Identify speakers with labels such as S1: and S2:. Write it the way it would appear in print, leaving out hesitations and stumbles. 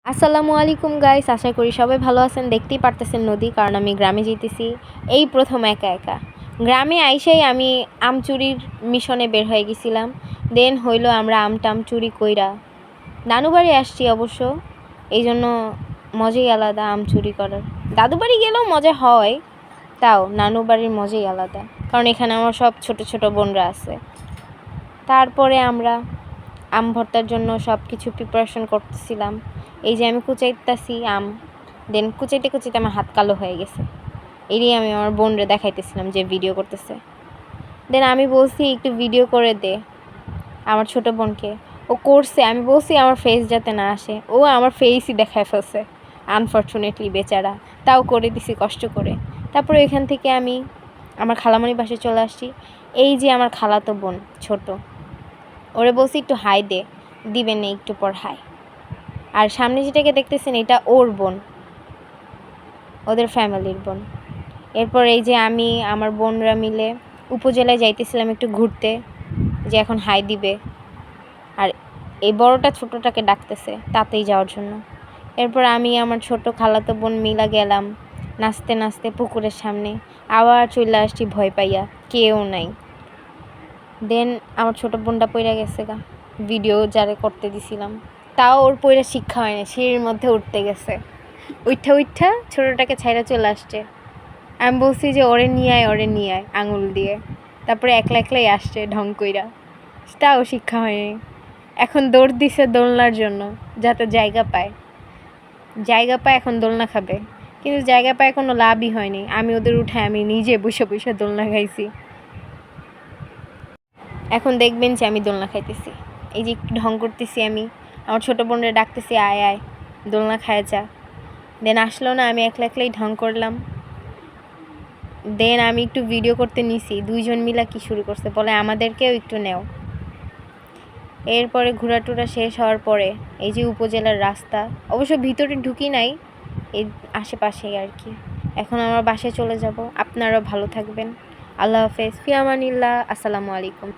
S1: আসসালামু আলাইকুম গাইস, আশা করি সবাই ভালো আছেন। দেখতেই পারতেছেন নদী, কারণ আমি গ্রামে যেতেছি এই প্রথম একা একা। গ্রামে আইসাই আমি আম চুরির মিশনে বের হয়ে গেছিলাম। দেন হইলো আমরা আম টাম চুরি কইরা নানু বাড়ি আসছি। অবশ্য এই জন্য মজাই আলাদা আম চুরি করার। দাদু বাড়ি গেলেও মজা হয়, তাও নানু বাড়ির মজাই আলাদা, কারণ এখানে আমার সব ছোট ছোট বোনরা আছে। তারপরে আমরা আম ভর্তার জন্য সব কিছু প্রিপারেশন করতেছিলাম। এই যে আমি কুচাইতেছি আম, দেন কুচাইতে কুচাইতে আমার হাত কালো হয়ে গেছে। এরই আমি আমার বোনরে দেখাইতেছিলাম যে ভিডিও করতেছে। দেন আমি বলছি একটু ভিডিও করে দে আমার ছোট বোনকে। ও করছে, আমি বলছি আমার ফেস যাতে না আসে, ও আমার ফেসই দেখায় ফেলছে আনফর্চুনেটলি, বেচারা। তাও করে দিছি কষ্ট করে। তারপরে এখান থেকে আমি আমার খালামণির বাসায় চলে আসছি। এই যে আমার খালাতো বোন ছোট, ওরে বলছি একটু হাই দে, দিবেন না একটু পর হাই। আর সামনে যেটাকে দেখতেছেন এটা ওর বোন, ওদের ফ্যামিলির বোন। এরপর এই যে আমি আমার বোনরা মিলে উপজেলায় যাইতেছিলাম একটু ঘুরতে, যে এখন হাই দিবে। আর এই বড়টা ছোটোটাকে ডাকতেছে তাতেই যাওয়ার জন্য। এরপর আমি আমার ছোট খালাতো বোন মিলা গেলাম নাচতে নাচতে পুকুরের সামনে। আবার চলে আসছি ভয় পাইয়া, কেউ নাই। দেন আমার ছোটো বোনটা পইরা গেছে গা, ভিডিও যারে করতে দিছিলাম, তাও ওর পইরা শিক্ষা হয় না, সিঁড়ির মধ্যে উঠতে গেছে। উঠা ছোটোটাকে ছাইরা চলে আসছে। আমি বলছি যে ওরে নিয়ে আয় আঙুল দিয়ে। তারপরে একলা একলাই আসছে ঢং কইরা, তাও শিক্ষা হয়নি। এখন দৌড় দিছে দোলনার জন্য, যাতে জায়গা পায়। এখন দোলনা খাবে, কিন্তু জায়গা পায় কোনো লাভই হয়নি। আমি ওদের উঠায় আমি নিজে বসে বসে দোলনা খাইছি। এখন দেখবেন যে আমি দোলনা খাইতেছি, এই যে একটু ঢং করতেছি। আমি আমার ছোটো বোনরে ডাকতেছি, আয় আয় দোলনা খায় যা। দেন আসলো না, আমি একলা একলাই ঢং করলাম। দেন আমি একটু ভিডিও করতে নিছি, দুইজন মিলা কি শুরু করছে, বলে আমাদেরকেও একটু নেও। এরপরে ঘোরাটোরা শেষ হওয়ার পরে এই যে উপজেলার রাস্তা, অবশ্য ভিতরে ঢুকি নাই, এই আশেপাশেই আর কি। এখন আমার বাসায় চলে যাব। আপনারাও ভালো থাকবেন। আল্লাহ হাফেজ, ফি আমানিল্লাহ, আসসালামু আলাইকুম।